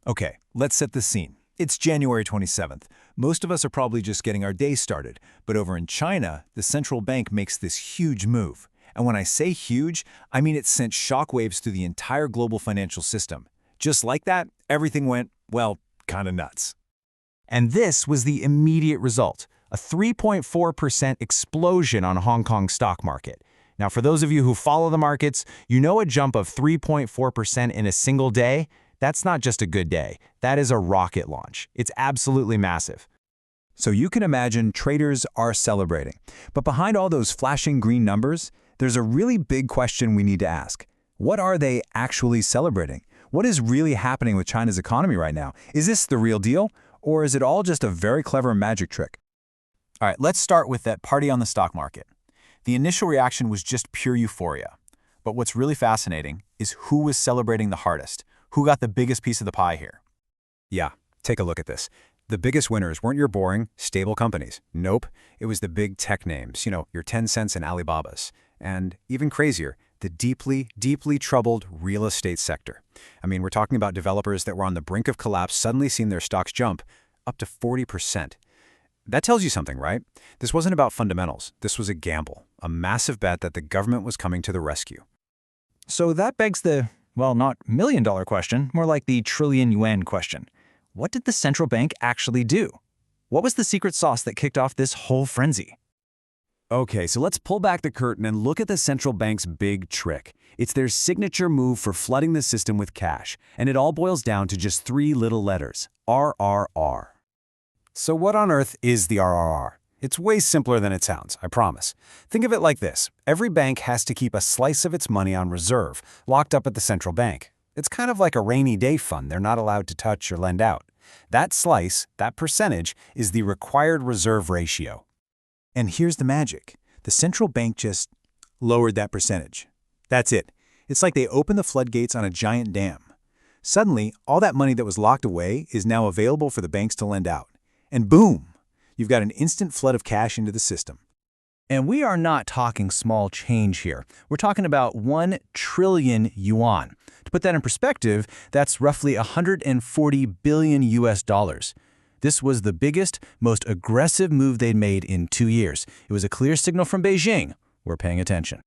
Okay, let's set the scene. It's January 27th. Most of us are probably just getting our day started, but over in China, the central bank makes this huge move. And when I say huge, I mean it sent shockwaves through the entire global financial system. Just like that, everything went, well, kind of nuts. And this was the immediate result, a 3.4% explosion on Hong Kong's stock market. Now, for those of you who follow the markets, you know a jump of 3.4% in a single day? That's not just a good day. That is a rocket launch. It's absolutely massive. So you can imagine traders are celebrating. But behind all those flashing green numbers, there's a really big question we need to ask. What are they actually celebrating? What is really happening with China's economy right now? Is this the real deal? Or is it all just a very clever magic trick? All right, let's start with that party on the stock market. The initial reaction was just pure euphoria. But what's really fascinating is who was celebrating the hardest. Who got the biggest piece of the pie here? Yeah, take a look at this. The biggest winners weren't your boring, stable companies. Nope, it was the big tech names, your Tencents and Alibabas. And even crazier, the deeply, deeply troubled real estate sector. I mean, we're talking about developers that were on the brink of collapse suddenly seeing their stocks jump up to 40%. That tells you something, right? This wasn't about fundamentals. This was a gamble, a massive bet that the government was coming to the rescue. So that begs the, well, not million-dollar question, more like the trillion yuan question. What did the central bank actually do? What was the secret sauce that kicked off this whole frenzy? Okay, so let's pull back the curtain and look at the central bank's big trick. It's their signature move for flooding the system with cash, and it all boils down to just three little letters, RRR. So what on earth is the RRR? It's way simpler than it sounds, I promise. Think of it like this. Every bank has to keep a slice of its money on reserve, locked up at the central bank. It's kind of like a rainy day fund they're not allowed to touch or lend out. That slice, that percentage, is the required reserve ratio. And here's the magic. The central bank just lowered that percentage. That's it. It's like they opened the floodgates on a giant dam. Suddenly, all that money that was locked away is now available for the banks to lend out. And boom, you've got an instant flood of cash into the system. And we are not talking small change here. We're talking about 1 trillion yuan. To put that in perspective, that's roughly 140 billion US dollars. This was the biggest, most aggressive move they'd made in 2 years. It was a clear signal from Beijing. We're paying attention.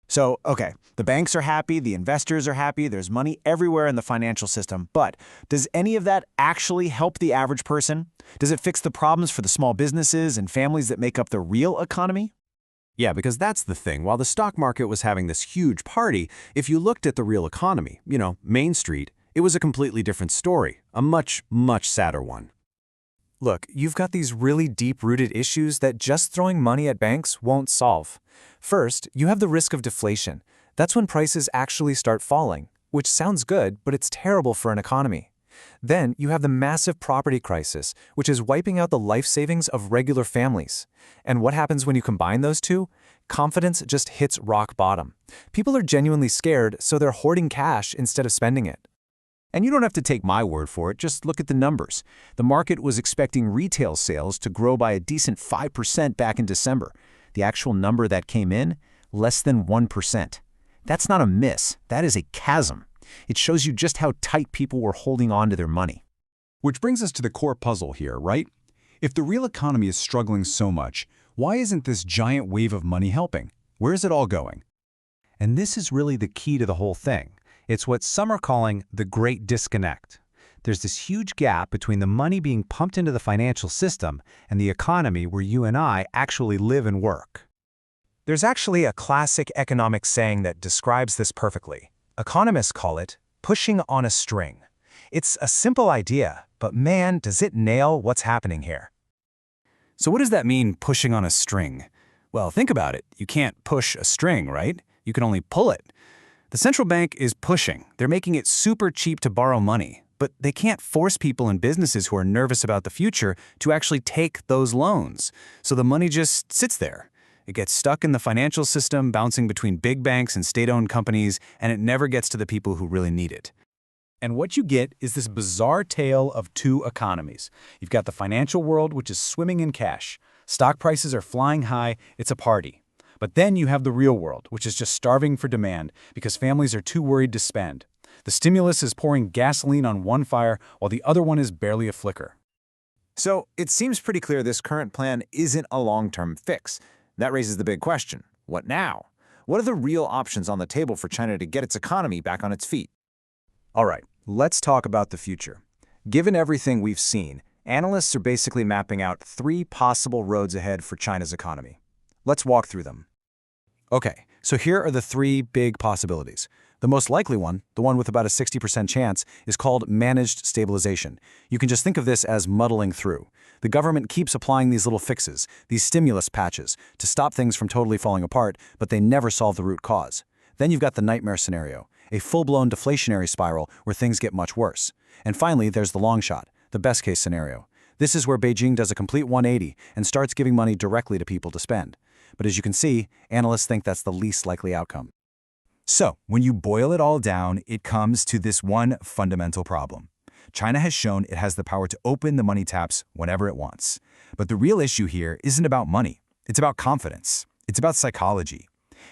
So, okay, the banks are happy, the investors are happy, there's money everywhere in the financial system. But does any of that actually help the average person? Does it fix the problems for the small businesses and families that make up the real economy? Yeah, because that's the thing. While the stock market was having this huge party, if you looked at the real economy, Main Street, it was a completely different story, a much, much sadder one. Look, you've got these really deep-rooted issues that just throwing money at banks won't solve. First, you have the risk of deflation. That's when prices actually start falling, which sounds good, but it's terrible for an economy. Then you have the massive property crisis, which is wiping out the life savings of regular families. And what happens when you combine those two? Confidence just hits rock bottom. People are genuinely scared, so they're hoarding cash instead of spending it. And you don't have to take my word for it, just look at the numbers. The market was expecting retail sales to grow by a decent 5% back in December. The actual number that came in, less than 1%. That's not a miss, that is a chasm. It shows you just how tight people were holding on to their money. Which brings us to the core puzzle here, right? If the real economy is struggling so much, why isn't this giant wave of money helping? Where is it all going? And this is really the key to the whole thing. It's what some are calling the Great Disconnect. There's this huge gap between the money being pumped into the financial system and the economy where you and I actually live and work. There's actually a classic economic saying that describes this perfectly. Economists call it pushing on a string. It's a simple idea, but man, does it nail what's happening here. So what does that mean, pushing on a string? Well, think about it. You can't push a string, right? You can only pull it. The central bank is pushing. They're making it super cheap to borrow money, but they can't force people and businesses who are nervous about the future to actually take those loans. So the money just sits there. It gets stuck in the financial system, bouncing between big banks and state-owned companies, and it never gets to the people who really need it. And what you get is this bizarre tale of two economies. You've got the financial world, which is swimming in cash. Stock prices are flying high. It's a party. But then you have the real world, which is just starving for demand because families are too worried to spend. The stimulus is pouring gasoline on one fire while the other one is barely a flicker. So it seems pretty clear this current plan isn't a long-term fix. That raises the big question, what now? What are the real options on the table for China to get its economy back on its feet? All right, let's talk about the future. Given everything we've seen, analysts are basically mapping out 3 possible roads ahead for China's economy. Let's walk through them. Okay, so here are the 3 big possibilities. The most likely one, the one with about a 60% chance, is called managed stabilization. You can just think of this as muddling through. The government keeps applying these little fixes, these stimulus patches, to stop things from totally falling apart, but they never solve the root cause. Then you've got the nightmare scenario, a full-blown deflationary spiral where things get much worse. And finally, there's the long shot, the best-case scenario. This is where Beijing does a complete 180 and starts giving money directly to people to spend. But as you can see, analysts think that's the least likely outcome. So, when you boil it all down, it comes to this one fundamental problem. China has shown it has the power to open the money taps whenever it wants. But the real issue here isn't about money. It's about confidence. It's about psychology.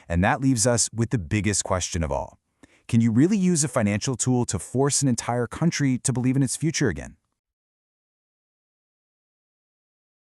And that leaves us with the biggest question of all. Can you really use a financial tool to force an entire country to believe in its future again?